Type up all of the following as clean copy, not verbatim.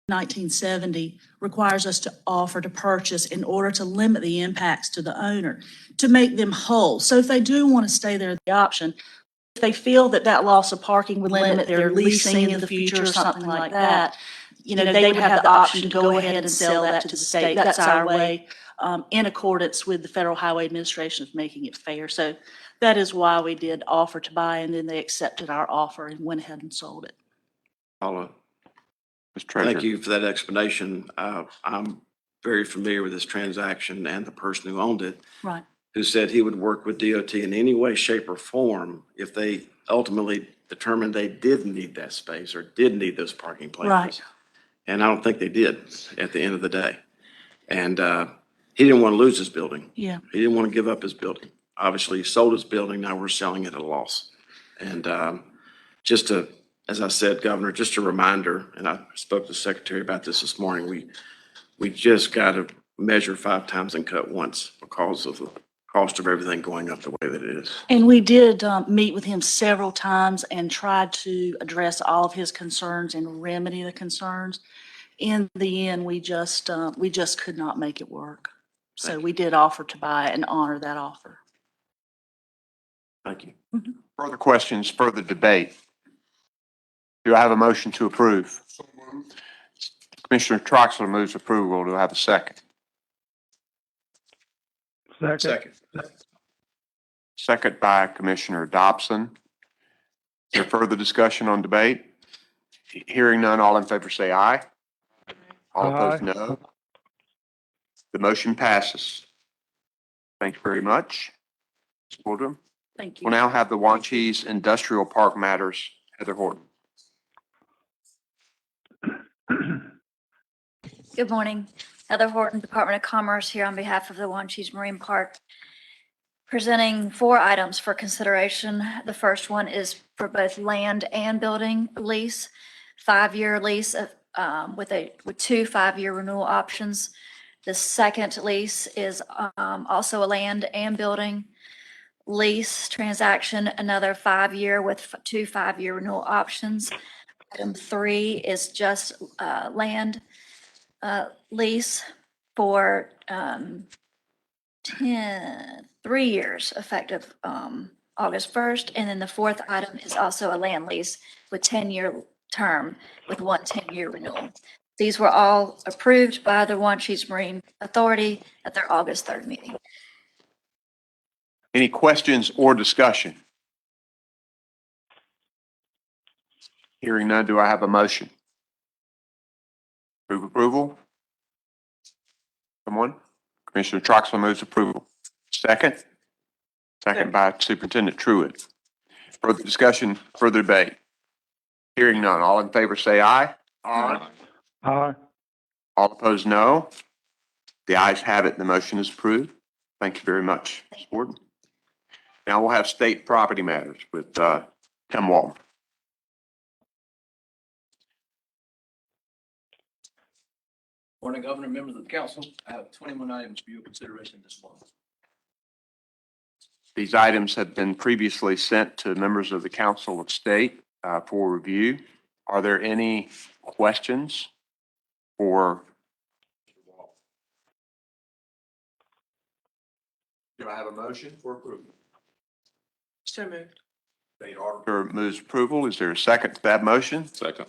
1970 requires us to offer to purchase in order to limit the impacts to the owner, to make them whole. So if they do want to stay there, the option, if they feel that that loss of parking would limit their leasing in the future or something like that, they would have the option to go ahead and sell that to the state. That's our way, in accordance with the Federal Highway Administration of making it fair. So that is why we did offer to buy, and then they accepted our offer and went ahead and sold it. Paula. Mr. Treasurer. Thank you for that explanation. I'm very familiar with this transaction and the person who owned it, Right. who said he would work with DOT in any way, shape, or form if they ultimately determined they did need that space or did need those parking places. Right. And I don't think they did at the end of the day. And he didn't want to lose his building. Yeah. He didn't want to give up his building. Obviously, he sold his building. Now we're selling it at a loss. And as I said, Governor, just a reminder, and I spoke to the Secretary about this morning, we just got to measure 5 times and cut once because of the cost of everything going up the way that it is. And we did meet with him several times and tried to address all of his concerns and remedy the concerns. In the end, we just could not make it work. So we did offer to buy and honor that offer. Thank you. Further questions, further debate? Do I have a motion to approve? Commissioner Troxler moves approval. Do I have a second? Second. Second by Commissioner Dobson. Is there further discussion on debate? Hearing none, all in favor say aye. All opposed, no. The motion passes. Thank you very much. Ms. Waldron. Thank you. We'll now have the Wanchese Industrial Park matters. Heather Horton. Good morning. Heather Horton, Department of Commerce, here on behalf of the Wanchese Marine Park, presenting 4 items for consideration. The first one is for both land and building lease, 5-year lease with 2 5-year renewal options. The second lease is also a land and building lease transaction, another 5-year with 2 5-year renewal options. Item 3 is just land lease for 3 years effective August 1st. And then the fourth item is also a land lease with 10-year term with 1 10-year renewal. These were all approved by the Wanchese Marine Authority at their August 3rd meeting. Any questions or discussion? Hearing none, do I have a motion? Move approval? Someone? Commissioner Troxler moves approval. Second? Second by Superintendent Truitt. Further discussion, further debate? Hearing none, all in favor say aye. Aye. All opposed, no. The ayes have it. The motion is approved. Thank you very much, Ms. Ward. Now we'll have state property matters with Tim Walton. Morning, Governor, members of the council. I have 21 items for your consideration this month. These items have been previously sent to members of the Council of State for review. Are there any questions for? Do I have a motion for approval? So moved. State Auditor moves approval. Is there a second to that motion? Second.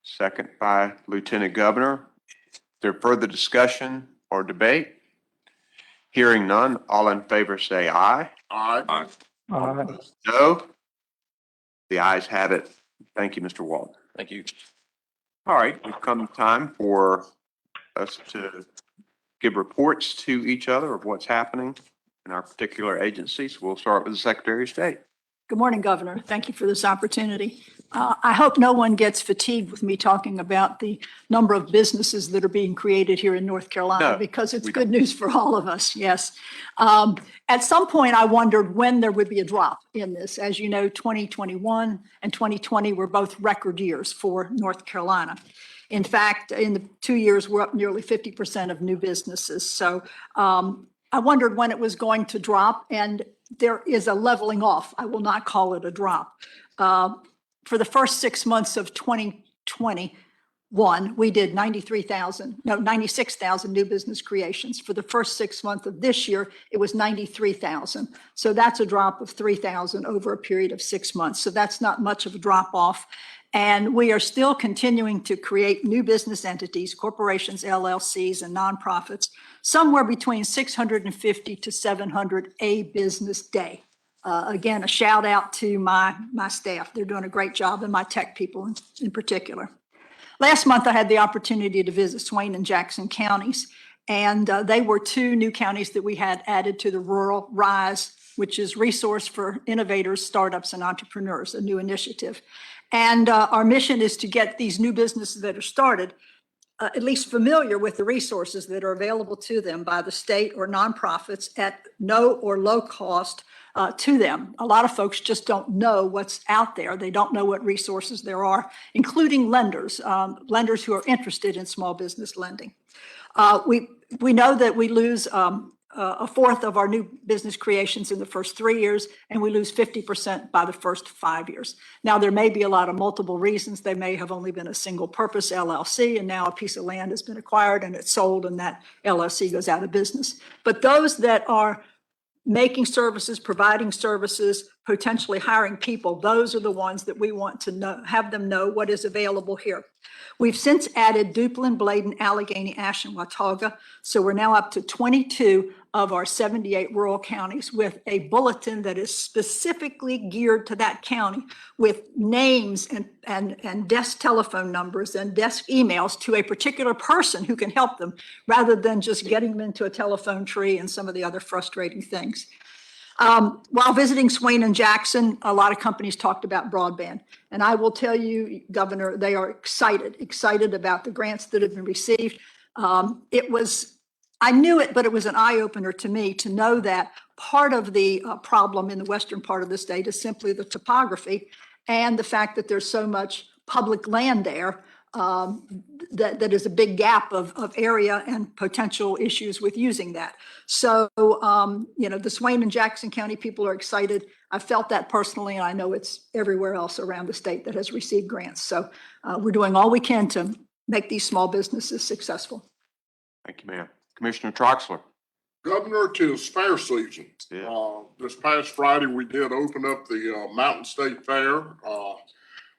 Second by Lieutenant Governor. Is there further discussion or debate? Hearing none, all in favor say aye. Aye. No. The ayes have it. Thank you, Mr. Walton. Thank you. All right, we've come to time for us to give reports to each other of what's happening in our particular agencies. We'll start with the Secretary of State. Good morning, Governor. Thank you for this opportunity. I hope no one gets fatigued with me talking about the number of businesses that are being created here in North Carolina, No, because it's we good don't. news for all of us, yes. At some point, I wondered when there would be a drop in this. As you know, 2021 and 2020 were both record years for North Carolina. In fact, in the 2 years, we're up nearly 50% of new businesses. So I wondered when it was going to drop, and there is a leveling off. I will not call it a drop. For the first 6 months of 2020, we did 96,000 new business creations. For the first 6 months of this year, it was 93,000. So that's a drop of 3,000 over a period of 6 months. So that's not much of a drop off. And we are still continuing to create new business entities, corporations, LLCs, and nonprofits, somewhere between 650 to 700 a business day. Again, a shout out to my staff. They're doing a great job, and my tech people in particular. Last month, I had the opportunity to visit Swain and Jackson counties, and they were two new counties that we had added to the Rural RISE, which is Resource for Innovators, Startups, and Entrepreneurs, a new initiative. And our mission is to get these new businesses that are started at least familiar with the resources that are available to them by the state or nonprofits at no or low cost to them. A lot of folks just don't know what's out there. They don't know what resources there are, including lenders, lenders who are interested in small business lending. We know that we lose a fourth of our new business creations in the first 3 years, and we lose 50% by the first 5 years. Now, there may be a lot of multiple reasons. They may have only been a single purpose LLC, and now a piece of land has been acquired and it's sold and that LLC goes out of business. But those that are making services, providing services, potentially hiring people, those are the ones that we want to know, have them know what is available here. We've since added Duplin, Bladen, Allegheny, Ashen, Watauga. So we're now up to 22 of our 78 rural counties with a bulletin that is specifically geared to that county with names and desk telephone numbers and desk emails to a particular person who can help them rather than just getting them into a telephone tree and some of the other frustrating things. While visiting Swain and Jackson, a lot of companies talked about broadband. And I will tell you, Governor, they are excited about the grants that have been received. I knew it, but it was an eye-opener to me to know that part of the problem in the western part of the state is simply the topography and the fact that there's so much public land there that is a big gap of area and potential issues with using that. So, the Swain and Jackson County people are excited. I felt that personally, and I know it's everywhere else around the state that has received grants. So we're doing all we can to make these small businesses successful. Thank you, ma'am. Commissioner Troxler. Governor, 'tis fair season. Yeah. This past Friday, we did open up the Mountain State Fair.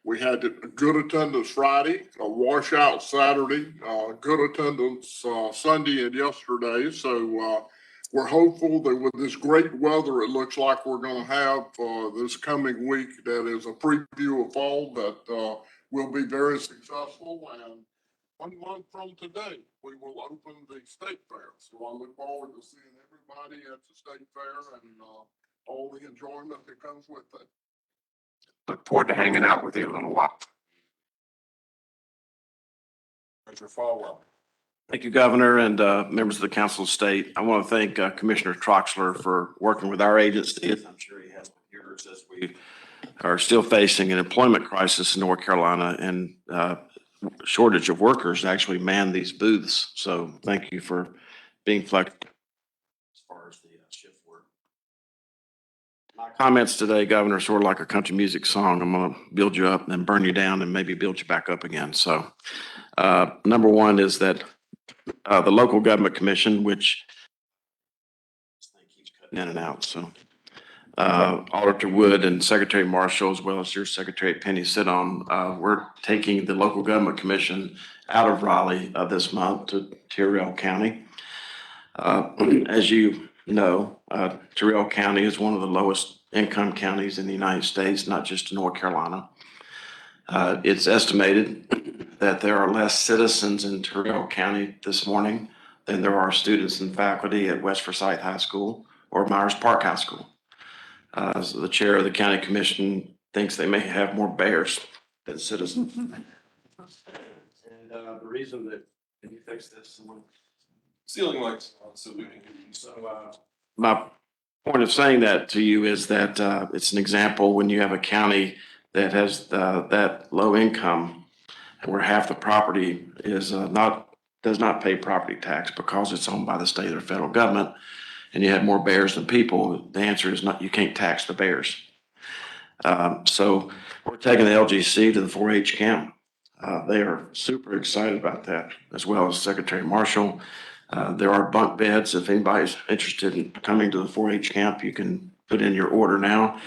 We had a good attendance Friday, a washout Saturday, good attendance Sunday and yesterday. So we're hopeful that with this great weather, it looks like we're going to have this coming week that is a preview of fall that will be very successful. And 1 month from today, we will open the state fair. So I look forward to seeing everybody at the state fair and all the enjoyment that comes with it. Look forward to hanging out with you a little while. Treasurer Falwell. Thank you, Governor, and members of the Council of State. I want to thank Commissioner Troxler for working with our agency, as I'm sure he has with yours, as we are still facing an employment crisis in North Carolina and shortage of workers to actually man these booths. So thank you for being flexible as far as the shift work. My comments today, Governor, are sort of like a country music song. I'm going to build you up and then burn you down and maybe build you back up again. So number one is that the Local Government Commission, which keeps cutting in and out. So Auditor Wood and Secretary Marshall, as well as your Secretary Penny sit on, we're taking the Local Government Commission out of Raleigh this month to Tyrrell County. As you know, Tyrrell County is one of the lowest income counties in the United States, not just in North Carolina. It's estimated that there are less citizens in Tyrrell County this morning than there are students and faculty at West Forsyth High School or Myers Park High School. So the chair of the county commission thinks they may have more bears than citizens. And the reason that, can you fix this? Ceiling lights. So my point of saying that to you is that it's an example when you have a county that has that low income where half the property is does not pay property tax because it's owned by the state or federal government, and you have more bears than people. The answer is not, you can't tax the bears. So we're taking the LGC to the 4-H camp. They are super excited about that, as well as Secretary Marshall. There are bunk beds. If anybody's interested in coming to the 4-H camp, you can put in your order now.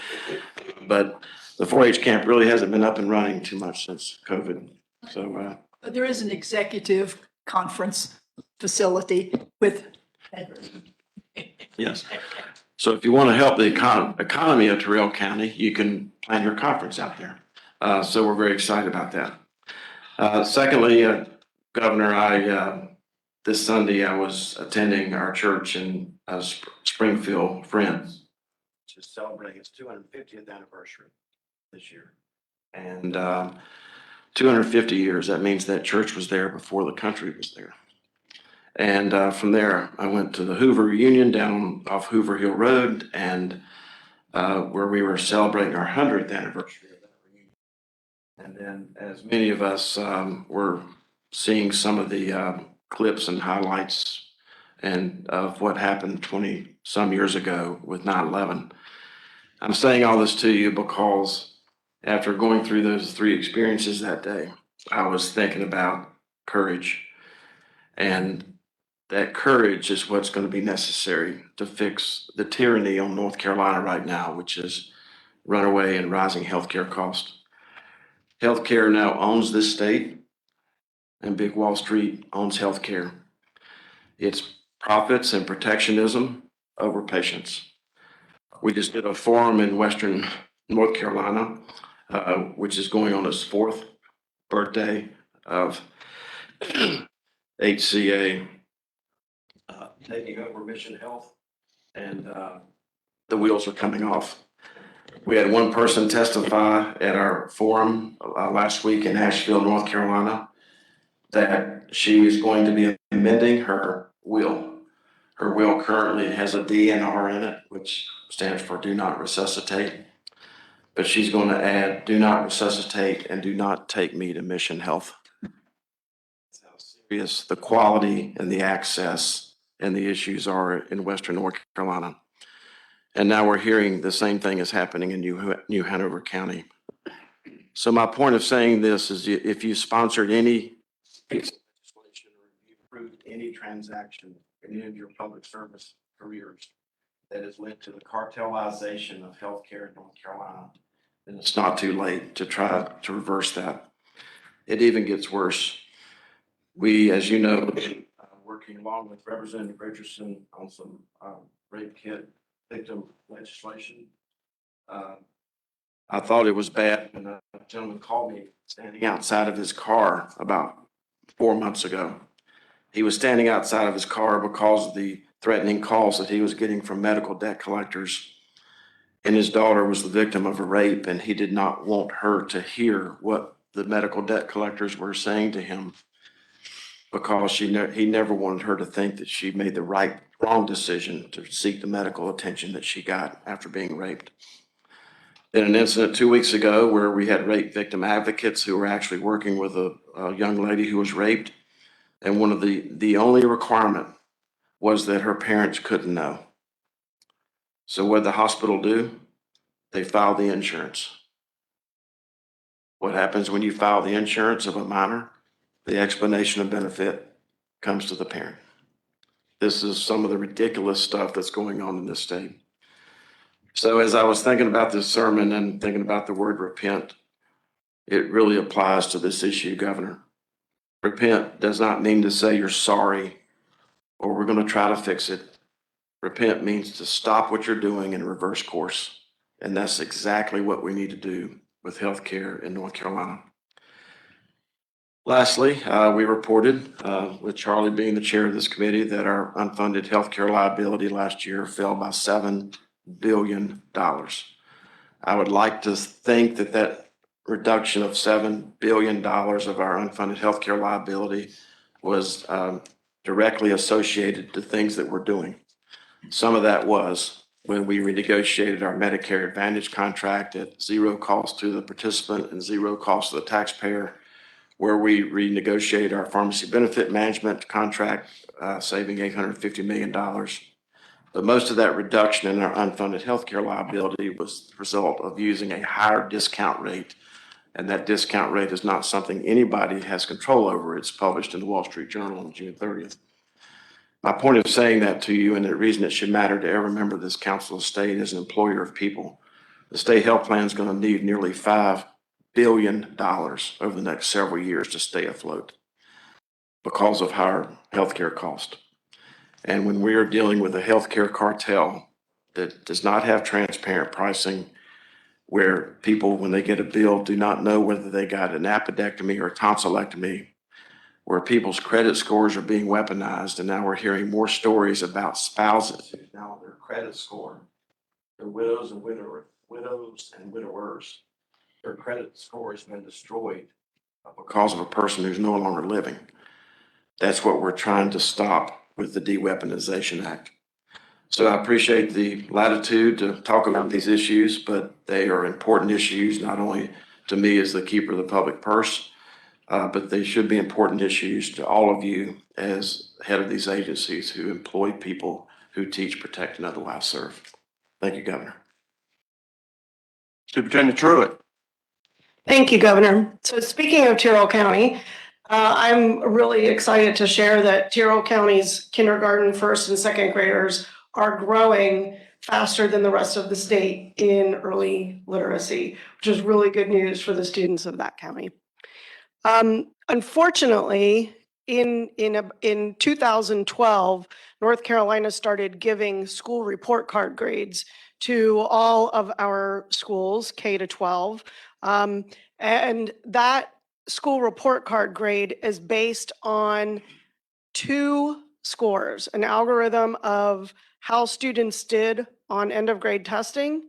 But the 4-H camp really hasn't been up and running too much since COVID. So, There is an executive conference facility with. yes. So if you want to help the economy of Terrell County, you can plan your conference out there. So we're very excited about that. Secondly, Governor, this Sunday, I was attending our church in Springfield, Friends, which is celebrating its 250th anniversary this year. And 250 years, that means that church was there before the country was there. And from there, I went to the Hoover reunion down off Hoover Hill Road, and where we were celebrating our 100th anniversary of that reunion. And then, as many of us were seeing some of the clips and highlights and of what happened 20-some years ago with 9/11. I'm saying all this to you because after going through those 3 experiences that day, I was thinking about courage. And that courage is what's going to be necessary to fix the tyranny on North Carolina right now, which is runaway and rising healthcare costs. Healthcare now owns this state, and Big Wall Street owns healthcare. It's profits and protectionism over patients. We just did a forum in Western North Carolina, which is going on its 4th birthday of HCA taking over Mission Health, and the wheels are coming off. We had one person testify at our forum last week in Asheville, North Carolina, that she is going to be amending her will. Her will currently has a DNR in it, which stands for do not resuscitate. But she's going to add do not resuscitate and do not take me to Mission Health. That's how serious the quality and the access and the issues are in Western North Carolina. And now we're hearing the same thing is happening in New Hanover County. So my point of saying this is if you sponsored any piece of legislation or if you approved any transaction in any of your public service careers that has led to the cartelization of healthcare in North Carolina, then it's not too late to try to reverse that. It even gets worse. We, as you know, working along with Representative Richardson on some rape kit victim legislation. I thought it was bad when a gentleman called me standing outside of his car about 4 months ago. He was standing outside of his car because of the threatening calls that he was getting from medical debt collectors. And his daughter was the victim of a rape, and he did not want her to hear what the medical debt collectors were saying to him, because he never wanted her to think that she made the wrong decision to seek the medical attention that she got after being raped. Then an incident 2 weeks ago where we had rape victim advocates who were actually working with a young lady who was raped. And one of the only requirement was that her parents couldn't know. So what did the hospital do? They filed the insurance. What happens when you file the insurance of a minor? The explanation of benefit comes to the parent. This is some of the ridiculous stuff that's going on in this state. So as I was thinking about this sermon and thinking about the word repent, it really applies to this issue, Governor. Repent does not mean to say you're sorry or we're going to try to fix it. Repent means to stop what you're doing and reverse course. And that's exactly what we need to do with healthcare in North Carolina. Lastly, we reported, with Charlie being the chair of this committee, that our unfunded healthcare liability last year fell by $7 billion. I would like to think that reduction of $7 billion of our unfunded healthcare liability was directly associated to things that we're doing. Some of that was when we renegotiated our Medicare Advantage contract at zero cost to the participant and zero cost to the taxpayer, where we renegotiated our pharmacy benefit management contract, saving $850 million. But most of that reduction in our unfunded healthcare liability was the result of using a higher discount rate And that discount rate is not something anybody has control over. It's published in the Wall Street Journal on June 30th. My point of saying that to you, and the reason it should matter to every member of this council of state as an employer of people, the state health plan is going to need nearly $5 billion over the next several years to stay afloat because of higher healthcare costs. And when we are dealing with a healthcare cartel that does not have transparent pricing, where people, when they get a bill, do not know whether they got an appendectomy or a tonsillectomy, where people's credit scores are being weaponized, and now we're hearing more stories about spouses who now their credit score, their widows and widowers, their credit score has been destroyed because of a person who's no longer living. That's what we're trying to stop with the De-Weaponization Act. So I appreciate the latitude to talk about these issues, but they are important issues, not only to me as the keeper of the public purse, but they should be important issues to all of you as head of these agencies who employ people who teach, protect, and otherwise serve. Thank you, Governor. Superintendent Truitt. Thank you, Governor. So speaking of Tyrrell County, I'm really excited to share that Tyrrell County's kindergarten, first and second graders are growing faster than the rest of the state in early literacy, which is really good news for the students of that county. Unfortunately, in 2012, North Carolina started giving school report card grades to all of our schools, K to 12. And that school report card grade is based on two scores, an algorithm of how students did on end of grade testing,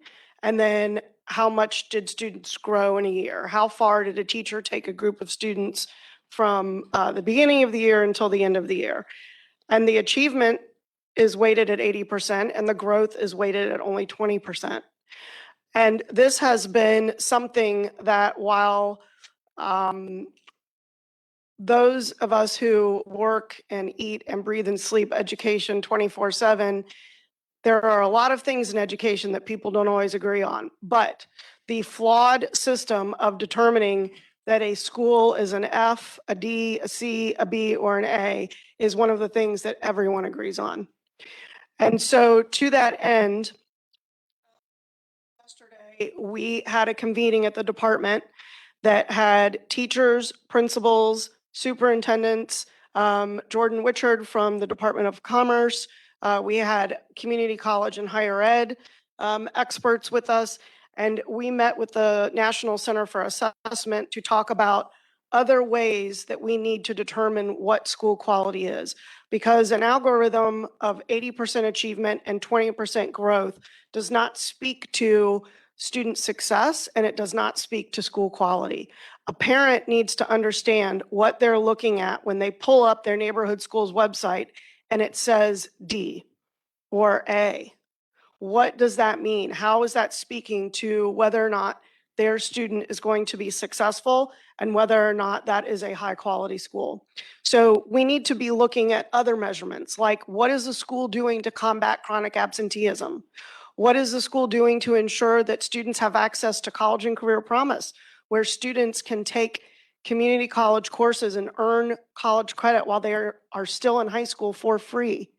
and then how much did students grow in a year? How far did a teacher take a group of students from the beginning of the year until the end of the year? And the achievement is weighted at 80%, and the growth is weighted at only 20%. And this has been something that while those of us who work and eat and breathe and sleep education 24/7, there are a lot of things in education that people don't always agree on. But the flawed system of determining that a school is an F, a D, a C, a B, or an A is one of the things that everyone agrees on. And so to that end, yesterday we had a convening at the department that had teachers, principals, superintendents, Jordan Wichard from the Department of Commerce. We had community college and higher ed experts with us, and we met with the National Center for Assessment to talk about other ways that we need to determine what school quality is. Because an algorithm of 80% achievement and 20% growth does not speak to student success, and it does not speak to school quality. A parent needs to understand what they're looking at when they pull up their neighborhood school's website and it says D or A. What does that mean? How is that speaking to whether or not their student is going to be successful and whether or not that is a high quality school? So we need to be looking at other measurements, like what is the school doing to combat chronic absenteeism? What is the school doing to ensure that students have access to college and career promise, where students can take community college courses and earn college credit while they are still in high school for free?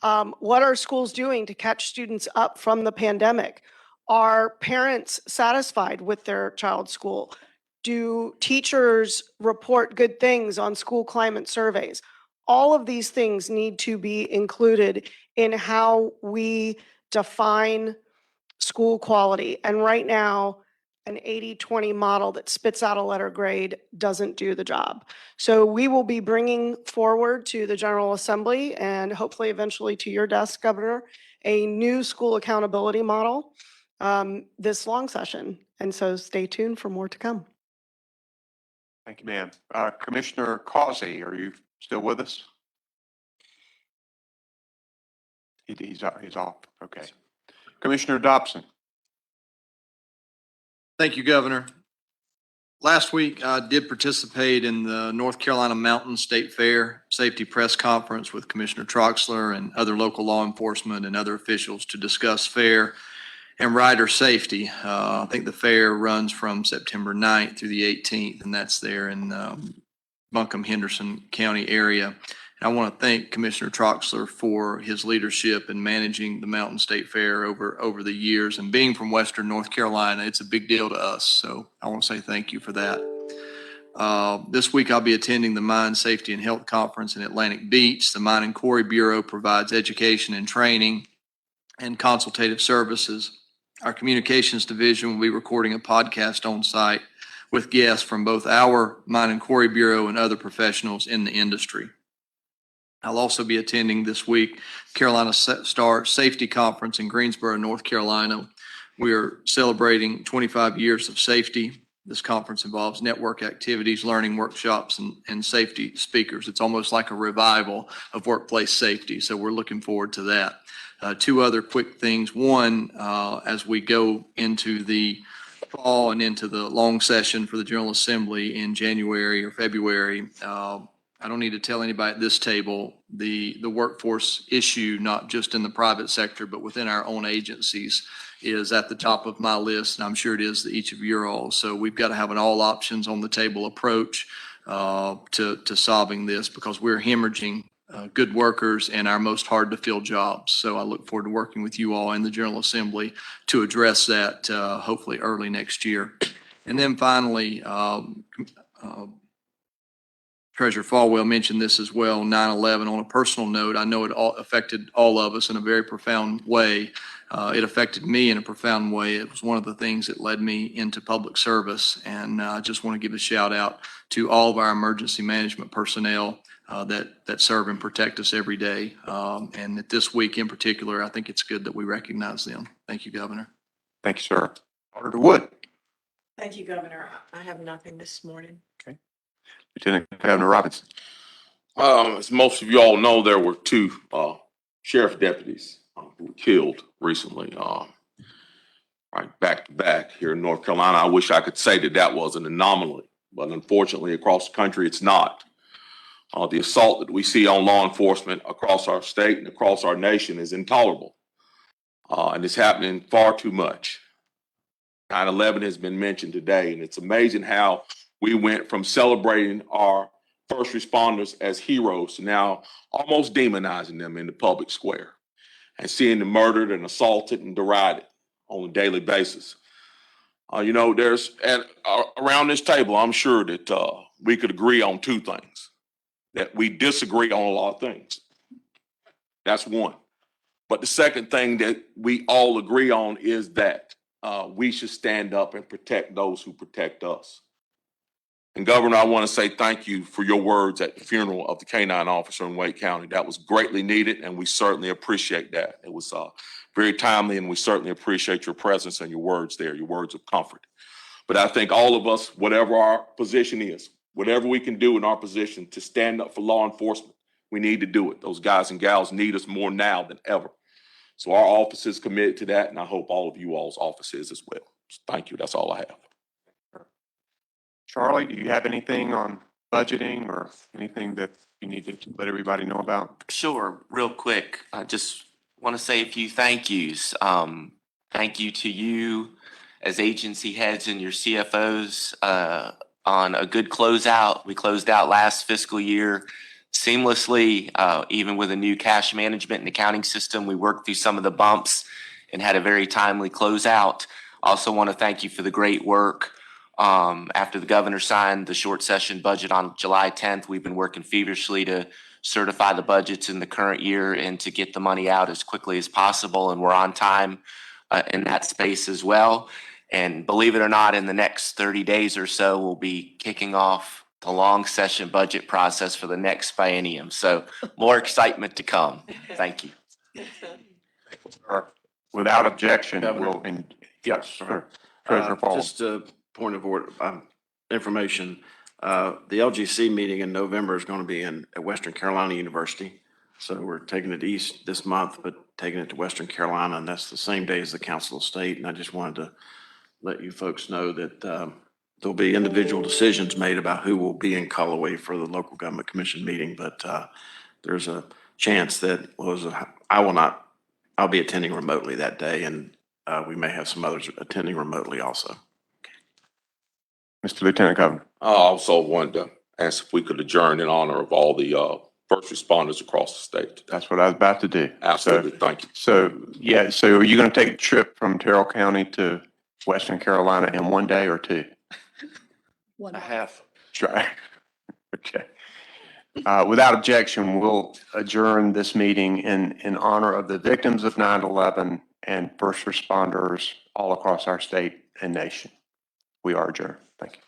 What are schools doing to catch students up from the pandemic? Are parents satisfied with their child's school? Do teachers report good things on school climate surveys? All of these things need to be included in how we define school quality. And right now, an 80-20 model that spits out a letter grade doesn't do the job. So we will be bringing forward to the General Assembly and hopefully eventually to your desk, Governor, a new school accountability model this long session. And so stay tuned for more to come. Thank you, ma'am. Commissioner Causey, are you still with us? He's off. Okay. Commissioner Dobson. Thank you, Governor. Last week, I did participate in the North Carolina Mountain State Fair Safety Press Conference with Commissioner Troxler and other local law enforcement and other officials to discuss FAIR and rider safety. I think the fair runs from September 9th through the 18th, and that's there in Buncombe, Henderson County area. And I want to thank Commissioner Troxler for his leadership in managing the Mountain State Fair over the years. And being from Western North Carolina, it's a big deal to us. So I want to say thank you for that. This week, I'll be attending the Mine Safety and Health Conference in Atlantic Beach. The Mine and Quarry Bureau provides education and training and consultative services. Our communications division will be recording a podcast on site with guests from both our Mine and Quarry Bureau and other professionals in the industry. I'll also be attending this week Carolina Star Safety Conference in Greensboro, North Carolina. We are celebrating 25 years of safety. This conference involves network activities, learning workshops, and safety speakers. It's almost like a revival of workplace safety, so we're looking forward to that. Two other quick things. One, as we go into the fall and into the long session for the General Assembly in January or February, I don't need to tell anybody at this table, the workforce issue, not just in the private sector, but within our own agencies, is at the top of my list, and I'm sure it is to each of your all. So we've got to have an all options on the table approach to solving this, because we're hemorrhaging good workers in our most hard to fill jobs. So I look forward to working with you all in the General Assembly to address that hopefully early next year. And then finally, Treasurer Falwell mentioned this as well, 9/11. On a personal note, I know it affected all of us in a very profound way. It affected me in a profound way. It was one of the things that led me into public service. And I just want to give a shout out to all of our emergency management personnel that serve and protect us every day. And that this week in particular, I think it's good that we recognize them. Thank you, Governor. Thank you, sir. Auditor Wood. Thank you, Governor. I have nothing this morning. Lieutenant Governor Robinson. As most of you all know, there were two sheriff deputies who were killed recently, right back to back here in North Carolina. I wish I could say that that was an anomaly, but unfortunately across the country, it's not. The assault that we see on law enforcement across our state and across our nation is intolerable, and it's happening far too much. 9/11 has been mentioned today, and it's amazing how we went from celebrating our first responders as heroes to now almost demonizing them in the public square and seeing them murdered and assaulted and derided on a daily basis. There's around this table, I'm sure that we could agree on two things, that we disagree on a lot of things. That's one. But the second thing that we all agree on is that we should stand up and protect those who protect us. And Governor, I want to say thank you for your words at the funeral of the K-9 officer in Wake County. That was greatly needed, and we certainly appreciate that. It was very timely, and we certainly appreciate your presence and your words there, your words of comfort. But I think all of us, whatever our position is, whatever we can do in our position to stand up for law enforcement, we need to do it. Those guys and gals need us more now than ever. So our office is committed to that, and I hope all of you all's office is as well. So thank you. That's all I have. Charlie, do you have anything on budgeting or anything that you need to let everybody know about? Sure, real quick. I just want to say a few thank yous. Thank you to you as agency heads and your CFOs on a good closeout. We closed out last fiscal year seamlessly, even with a new cash management and accounting system. We worked through some of the bumps and had a very timely closeout. Also want to thank you for the great work. After the governor signed the short session budget on July 10th, we've been working feverishly to certify the budgets in the current year and to get the money out as quickly as possible. And we're on time in that space as well. And believe it or not, in the next 30 days or so, we'll be kicking off the long session budget process for the next biennium. So more excitement to come. Thank you. Without objection, Governor. we'll, yes, sir. Treasurer Paul. Just a point of order, information. The LGC meeting in November is going to be at Western Carolina University. So we're taking it east this month, but taking it to Western Carolina, and that's the same day as the Council of State. And I just wanted to let you folks know that there'll be individual decisions made about who will be in Cullowhee for the local government commission meeting. But there's a chance that I'll be attending remotely that day, and we may have some others attending remotely also. Mr. Lieutenant Governor. I also wanted to ask if we could adjourn in honor of all the first responders across the state. That's what I was about to do. Absolutely, thank you. So, yeah, so are you going to take a trip from Terrell County to Western Carolina in one day or two? One I month. have. Try. Okay. Without objection, we'll adjourn this meeting in honor of the victims of 9/11 and first responders all across our state and nation. We are adjourned. Thank you.